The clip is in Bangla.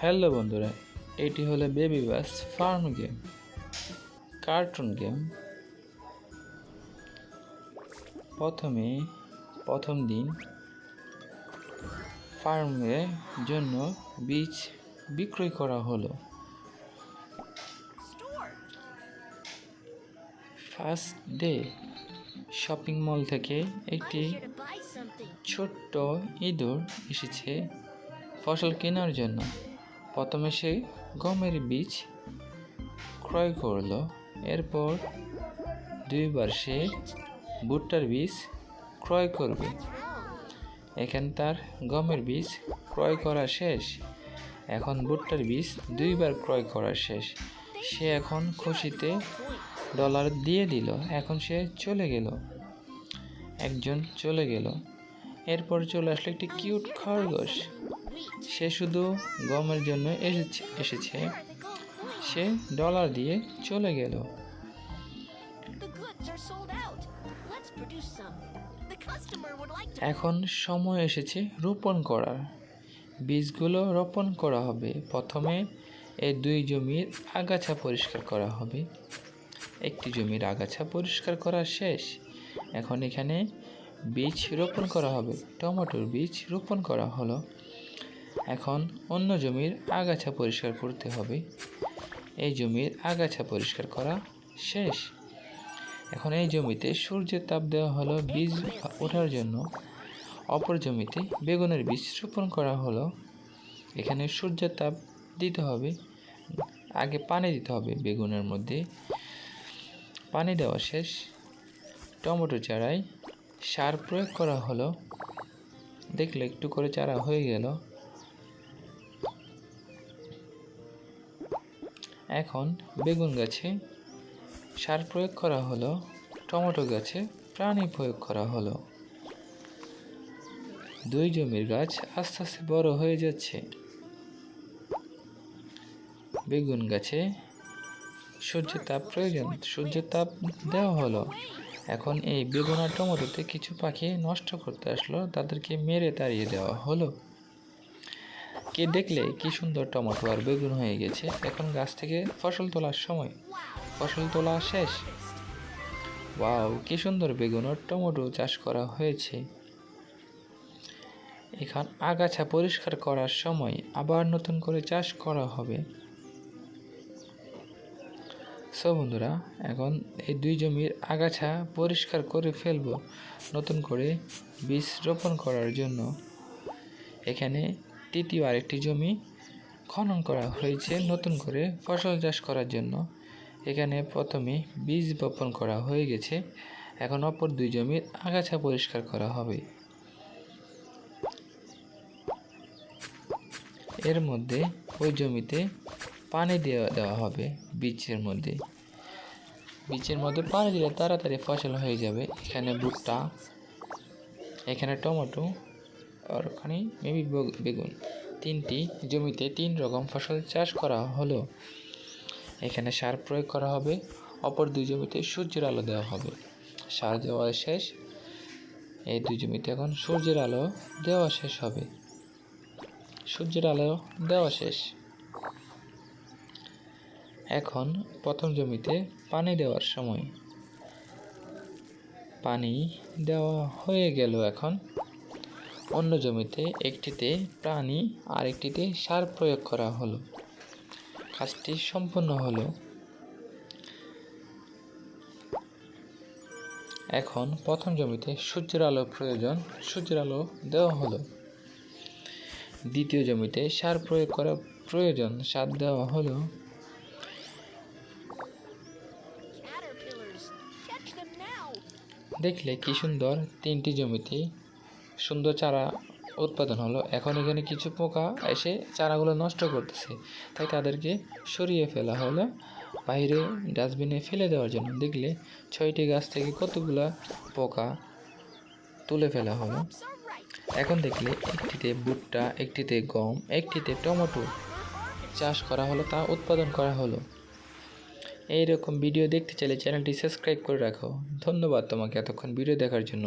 হ্যালো বন্ধুরা, এটি হলো বেবি বাস ফার্ম গেম, কার্টুন গেম। প্রথম দিন ফার্মের জন্য বীজ বিক্রয় করা হলো। ফার্স্ট ডে শপিং মল থেকে একটি ছোট্ট ইঁদুর এসেছে ফসল কেনার জন্য। প্রথমে সে গমের বীজ ক্রয় করলো, এরপর 2 বার সে ভুট্টার বীজ ক্রয় করবে। এখানে তার গমের বীজ ক্রয় করা শেষ, এখন ভুট্টার বীজ 2 বার ক্রয় করা শেষ। সে এখন খুশিতে ডলার দিয়ে দিল। এখন সে চলে গেল, একজন চলে গেল। এরপর চলে আসলো একটি কিউট খরগোশ। সে শুধু গমের জন্য এসেছে। সে ডলার দিয়ে চলে গেল। এখন সময় এসেছে রোপণ করার। বীজগুলো রোপণ করা হবে। প্রথমে এই 2 জমির আগাছা পরিষ্কার করা হবে। একটি জমির আগাছা পরিষ্কার করা শেষ। এখন এখানে বীজ রোপণ করা হবে। টমেটোর বীজ রোপণ করা হলো। এখন অন্য জমির আগাছা পরিষ্কার করতে হবে। এই জমির আগাছা পরিষ্কার করা শেষ। এখন এই জমিতে সূর্যের তাপ দেওয়া হলো বীজ ওঠার জন্য। অপর জমিতে বেগুনের বীজ রোপণ করা হলো। এখানে সূর্যের তাপ দিতে হবে, আগে পানি দিতে হবে। বেগুনের মধ্যে পানি দেওয়া শেষ। টমেটো চারায় সার প্রয়োগ করা হলো। দেখলে একটু করে চারা হয়ে গেল। এখন বেগুন গাছে সার প্রয়োগ করা হলো। টমেটো গাছে পানি প্রয়োগ করা হলো। 2 জমির গাছ আস্তে আস্তে বড় হয়ে যাচ্ছে। বেগুন গাছে সূর্যের তাপ প্রয়োজন, সূর্যের তাপ দেওয়া হলো। এখন এই বেগুন আর টমেটোতে কিছু পাখি নষ্ট করতে আসলো, তাদেরকে মেরে তাড়িয়ে দেওয়া হলো। কে দেখলে কি সুন্দর টমেটো আর বেগুন হয়ে গেছে। এখন গাছ থেকে ফসল তোলার সময়। ফসল তোলা শেষ। ওয়াও, কি সুন্দর বেগুন আর টমেটো চাষ করা হয়েছে। এখন আগাছা পরিষ্কার করার সময়, আবার নতুন করে চাষ করা হবে। সো বন্ধুরা, এখন এই 2 জমির আগাছা পরিষ্কার করে ফেলবো নতুন করে বীজ রোপণ করার জন্য। এখানে তৃতীয় আরেকটি জমি খনন করা হয়েছে নতুন করে ফসল চাষ করার জন্য। এখানে প্রথমে বীজ বপন করা হয়ে গেছে। এখন অপর 2 জমির আগাছা পরিষ্কার করা হবে। এর মধ্যে ওই জমিতে পানি দেওয়া হবে। বীজের মধ্যে পানি দিলে তাড়াতাড়ি ফসল হয়ে যাবে। এখানে ভুট্টা, এখানে টমেটো আর ওখানে মেবি বেগুন। 3টি জমিতে 3 রকম ফসল চাষ করা হলো। এখানে সার প্রয়োগ করা হবে। অপর 2 জমিতে সূর্যের আলো দেওয়া হবে। সার দেওয়া শেষ। এই 2 জমিতে এখন সূর্যের আলো দেওয়া শেষ হবে। সূর্যের আলো দেওয়া শেষ। এখন প্রথম জমিতে পানি দেওয়ার সময়। পানি দেওয়া হয়ে গেল। এখন অন্য জমিতে একটিতে পানি আর একটিতে সার প্রয়োগ করা হলো। কাজটি সম্পূর্ণ হলো। এখন প্রথম জমিতে সূর্যের আলো প্রয়োজন, সূর্যের আলো দেওয়া হলো। দ্বিতীয় জমিতে সার প্রয়োগ করা প্রয়োজন, সার দেওয়া হলো। দেখলে কি সুন্দর 3টি জমিতে সুন্দর চারা উৎপাদন হলো। এখন এখানে কিছু পোকা এসে চারাগুলো নষ্ট করতেছে, তাই তাদেরকে সরিয়ে ফেলা হলো বাইরে ডাস্টবিনে ফেলে দেওয়ার জন্য। দেখলে 6টি গাছ থেকে কতগুলা পোকা তুলে ফেলা হলো। এখন দেখলে একটিতে ভুট্টা, একটিতে গম, একটিতে টমেটো চাষ করা হলো, তা উৎপাদন করা হলো। এইরকম ভিডিও দেখতে চাইলে চ্যানেলটি সাবস্ক্রাইব করে রাখো। ধন্যবাদ তোমাকে এতক্ষণ ভিডিও দেখার জন্য।